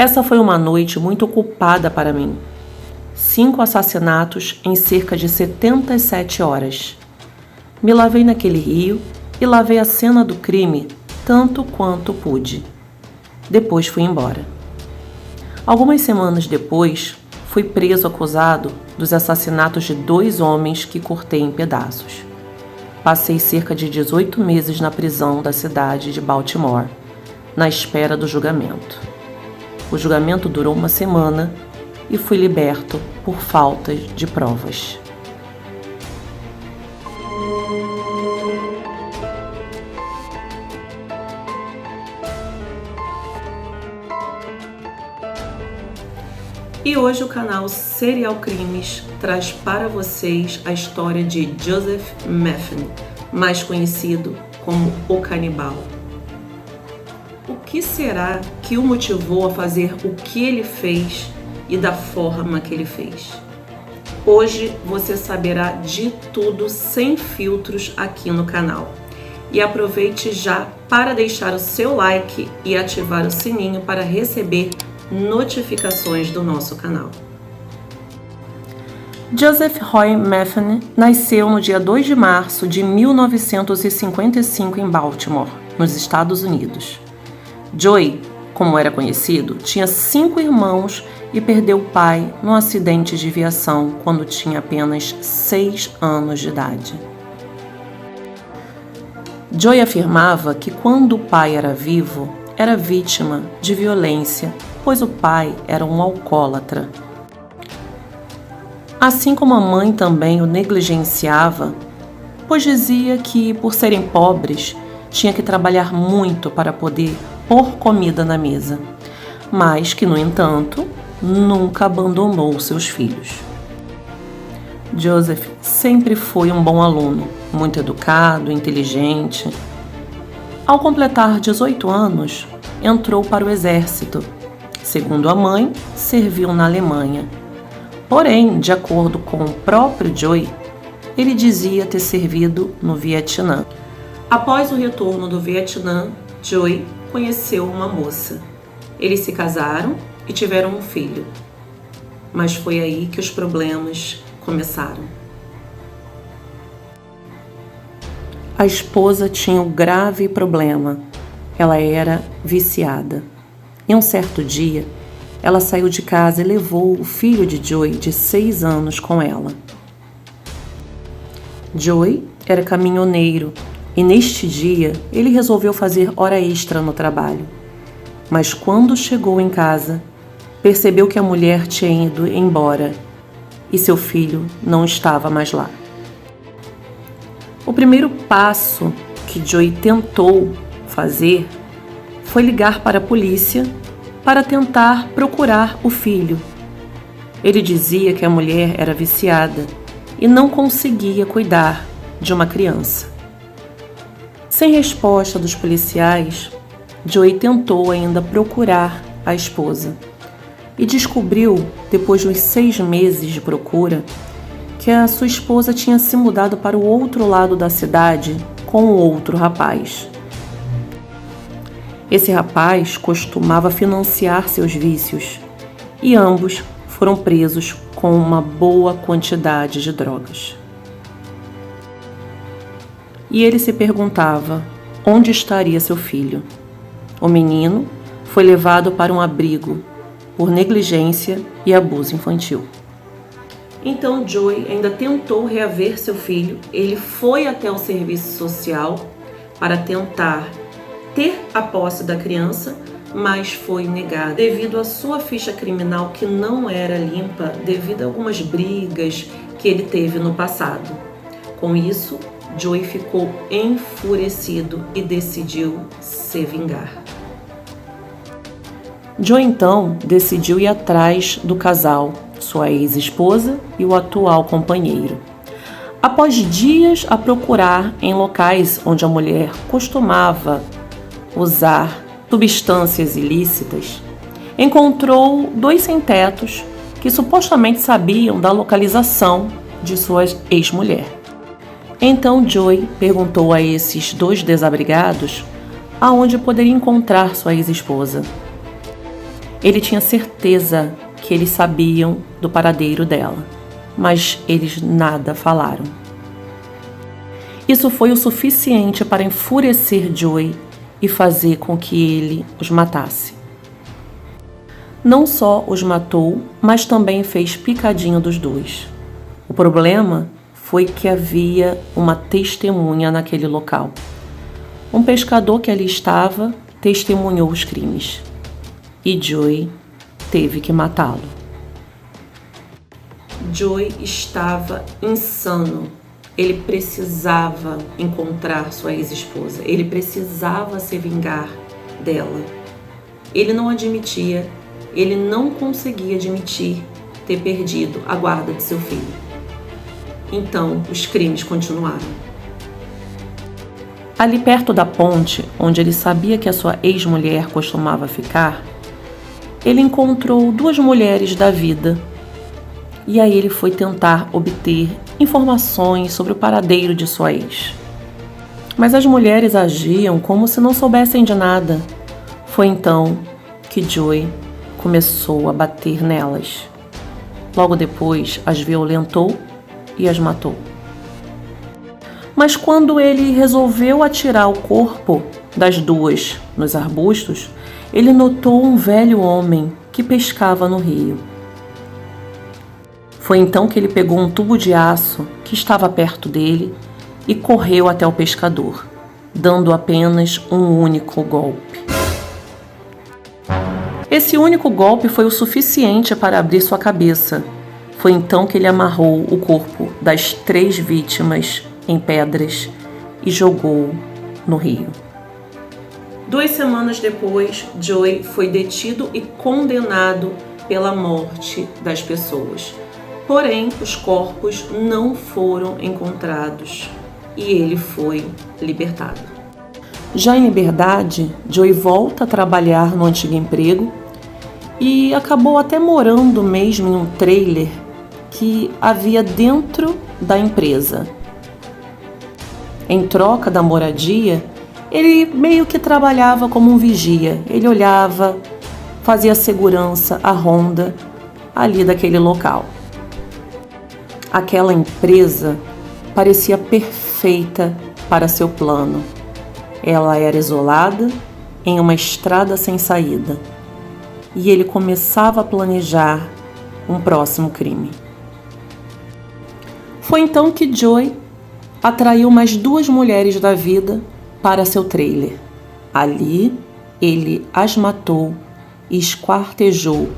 Essa foi uma noite muito ocupada para mim. 5 assassinatos em cerca de 77 horas. Me lavei naquele rio e lavei a cena do crime tanto quanto pude. Depois fui embora. Algumas semanas depois, fui preso acusado dos assassinatos de 2 homens que cortei em pedaços. Passei cerca de 18 meses na prisão da cidade de Baltimore, na espera do julgamento. O julgamento durou uma semana e fui liberto por falta de provas. E hoje o canal Serial Crimes traz para vocês a história de Joseph Metheny, mais conhecido como o Canibal. O que será que o motivou a fazer o que ele fez e da forma que ele fez? Hoje você saberá de tudo sem filtros aqui no canal. E aproveite já para deixar o seu like e ativar o sininho para receber notificações do nosso canal. Joseph Roy Metheny nasceu no dia 2 de março de 1955 em Baltimore, nos Estados Unidos. Joey, como era conhecido, tinha 5 irmãos e perdeu o pai num acidente de viação quando tinha apenas 6 anos de idade. Joey afirmava que quando o pai era vivo, era vítima de violência, pois o pai era um alcoólatra. Assim como a mãe também o negligenciava, pois dizia que, por serem pobres, tinha que trabalhar muito para poder pôr comida na mesa, mas que, no entanto, nunca abandonou seus filhos. Joseph sempre foi um bom aluno, muito educado, inteligente. Ao completar 18 anos, entrou para o exército. Segundo a mãe, serviu na Alemanha. Porém, de acordo com o próprio Joey, ele dizia ter servido no Vietnã. Após o retorno do Vietnã, Joey conheceu uma moça. Eles se casaram e tiveram um filho. Mas foi aí que os problemas começaram. A esposa tinha um grave problema. Ela era viciada. Em um certo dia, ela saiu de casa e levou o filho de Joey, de 6 anos, com ela. Joey era caminhoneiro e neste dia ele resolveu fazer hora extra no trabalho. Mas quando chegou em casa, percebeu que a mulher tinha ido embora e seu filho não estava mais lá. O primeiro passo que Joey tentou fazer foi ligar para a polícia para tentar procurar o filho. Ele dizia que a mulher era viciada e não conseguia cuidar de uma criança. Sem resposta dos policiais, Joey tentou ainda procurar a esposa e descobriu, depois de uns 6 meses de procura, que a sua esposa tinha se mudado para o outro lado da cidade com outro rapaz. Esse rapaz costumava financiar seus vícios e ambos foram presos com uma boa quantidade de drogas. E ele se perguntava onde estaria seu filho. O menino foi levado para um abrigo por negligência e abuso infantil. Então Joey ainda tentou reaver seu filho. Ele foi até o serviço social para tentar ter a posse da criança, mas foi negado devido à sua ficha criminal que não era limpa devido a algumas brigas que ele teve no passado. Com isso, Joey ficou enfurecido e decidiu se vingar. Joey então decidiu ir atrás do casal, sua ex-esposa e o atual companheiro. Após dias a procurar em locais onde a mulher costumava usar substâncias ilícitas, encontrou 2 sem-tetos que supostamente sabiam da localização de sua ex-mulher. Então Joey perguntou a esses 2 desabrigados aonde poderia encontrar sua ex-esposa. Ele tinha certeza que eles sabiam do paradeiro dela, mas eles nada falaram. Isso foi o suficiente para enfurecer Joey e fazer com que ele os matasse. Não só os matou, mas também fez picadinho dos dois. O problema foi que havia uma testemunha naquele local. Um pescador que ali estava testemunhou os crimes. E Joey teve que matá-lo. Joey estava insano. Ele precisava encontrar sua ex-esposa. Ele precisava se vingar dela. Ele não admitia, ele não conseguia admitir ter perdido a guarda de seu filho. Então, os crimes continuaram. Ali perto da ponte, onde ele sabia que a sua ex-mulher costumava ficar, ele encontrou duas mulheres da vida. E aí ele foi tentar obter informações sobre o paradeiro de sua ex. Mas as mulheres agiam como se não soubessem de nada. Foi então que Joey começou a bater nelas. Logo depois, as violentou e as matou. Mas quando ele resolveu atirar o corpo das duas nos arbustos, ele notou um velho homem que pescava no rio. Foi então que ele pegou um tubo de aço que estava perto dele e correu até o pescador, dando apenas um único golpe. Esse único golpe foi o suficiente para abrir sua cabeça. Foi então que ele amarrou o corpo das 3 vítimas em pedras e jogou no rio. 2 semanas depois, Joey foi detido e condenado pela morte das pessoas. Porém, os corpos não foram encontrados e ele foi libertado. Já em liberdade, Joey volta a trabalhar no antigo emprego e acabou até morando mesmo em um trailer que havia dentro da empresa. Em troca da moradia, ele meio que trabalhava como um vigia. Ele olhava, fazia segurança, a ronda ali daquele local. Aquela empresa parecia perfeita para seu plano. Ela era isolada em uma estrada sem saída. E ele começava a planejar um próximo crime. Foi então que Joey atraiu mais 2 mulheres da vida para seu trailer. Ali, ele as matou e esquartejou,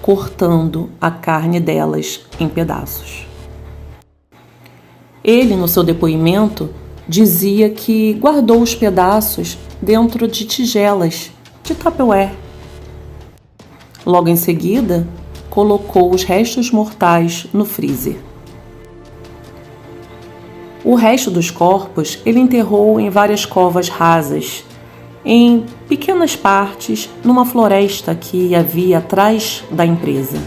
cortando a carne delas em pedaços. Ele, no seu depoimento, dizia que guardou os pedaços dentro de tigelas de Tupperware. Logo em seguida, colocou os restos mortais no freezer. O resto dos corpos ele enterrou em várias covas rasas, em pequenas partes, numa floresta que havia atrás da empresa.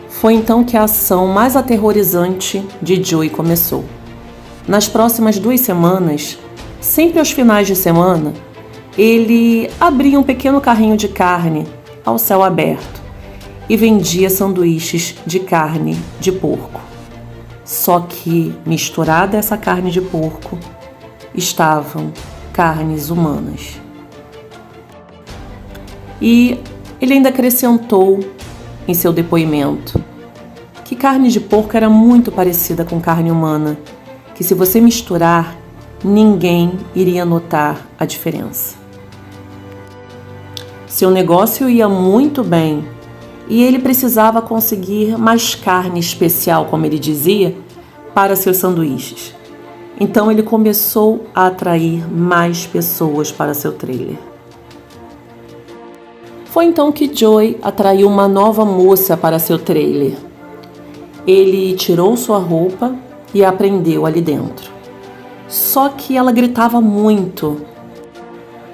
Foi então que a ação mais aterrorizante de Joey começou. Nas próximas 2 semanas, sempre aos finais de semana, ele abria um pequeno carrinho de carne ao céu aberto e vendia sanduíches de carne de porco. Só que, misturada a essa carne de porco, estavam carnes humanas. E ele ainda acrescentou em seu depoimento que carne de porco era muito parecida com carne humana, que se você misturar, ninguém iria notar a diferença. Seu negócio ia muito bem e ele precisava conseguir mais carne especial, como ele dizia, para seus sanduíches. Então ele começou a atrair mais pessoas para seu trailer. Foi então que Joey atraiu uma nova moça para seu trailer. Ele tirou sua roupa e a prendeu ali dentro. Só que ela gritava muito.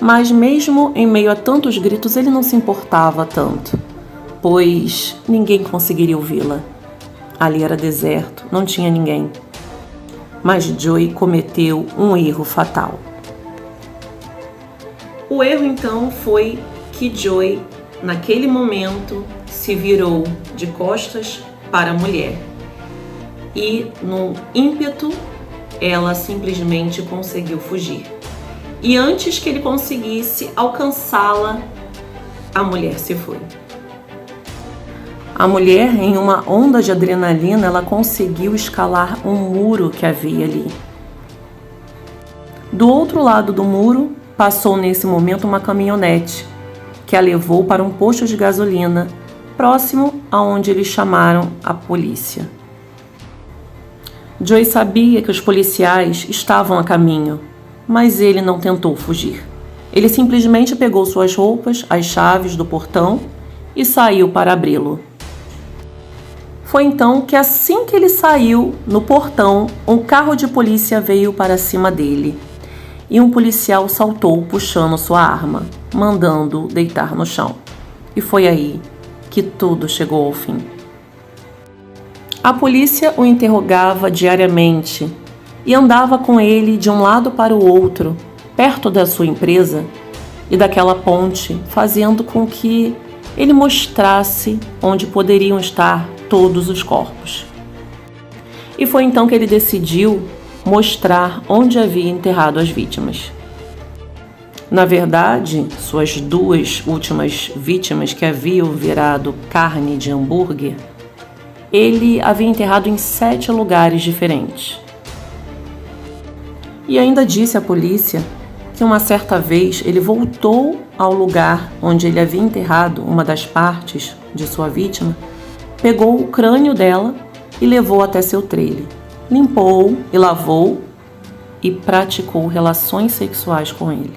Mas mesmo em meio a tantos gritos, ele não se importava tanto, pois ninguém conseguiria ouvi-la. Ali era deserto, não tinha ninguém. Mas Joey cometeu um erro fatal. O erro então foi que Joy, naquele momento, se virou de costas para a mulher. E, num ímpeto, ela simplesmente conseguiu fugir. E antes que ele conseguisse alcançá-la, a mulher se foi. A mulher, em uma onda de adrenalina, ela conseguiu escalar um muro que havia ali. Do outro lado do muro, passou nesse momento uma caminhonete, que a levou para um posto de gasolina, próximo aonde eles chamaram a polícia. Joy sabia que os policiais estavam a caminho, mas ele não tentou fugir. Ele simplesmente pegou suas roupas, as chaves do portão e saiu para abri-lo. Foi então que, assim que ele saiu no portão, um carro de polícia veio para cima dele e um policial saltou puxando sua arma, mandando-o deitar no chão. E foi aí que tudo chegou ao fim. A polícia o interrogava diariamente e andava com ele de um lado para o outro, perto da sua empresa e daquela ponte, fazendo com que ele mostrasse onde poderiam estar todos os corpos. E foi então que ele decidiu mostrar onde havia enterrado as vítimas. Na verdade, suas duas últimas vítimas, que haviam virado carne de hambúrguer, ele havia enterrado em 7 lugares diferentes. E ainda disse à polícia que uma certa vez ele voltou ao lugar onde ele havia enterrado uma das partes de sua vítima, pegou o crânio dela e levou até seu trailer, limpou e lavou e praticou relações sexuais com ele.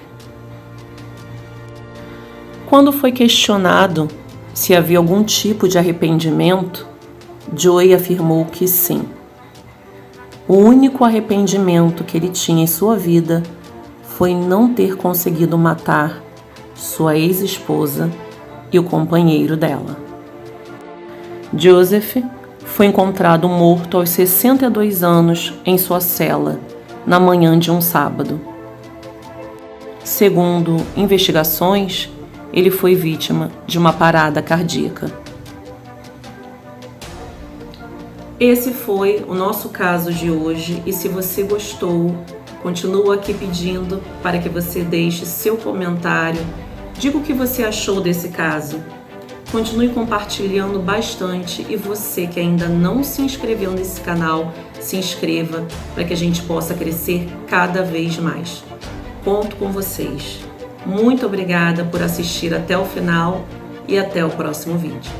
Quando foi questionado se havia algum tipo de arrependimento, Joy afirmou que sim. O único arrependimento que ele tinha em sua vida foi não ter conseguido matar sua ex-esposa e o companheiro dela. Joseph foi encontrado morto aos 62 anos em sua cela, na manhã de um sábado. Segundo investigações, ele foi vítima de uma parada cardíaca. Esse foi o nosso caso de hoje e se você gostou, continuo aqui pedindo para que você deixe seu comentário, diga o que você achou desse caso. Continue compartilhando bastante e você que ainda não se inscreveu nesse canal, se inscreva para que a gente possa crescer cada vez mais. Conto com vocês. Muito obrigada por assistir até o final e até o próximo vídeo.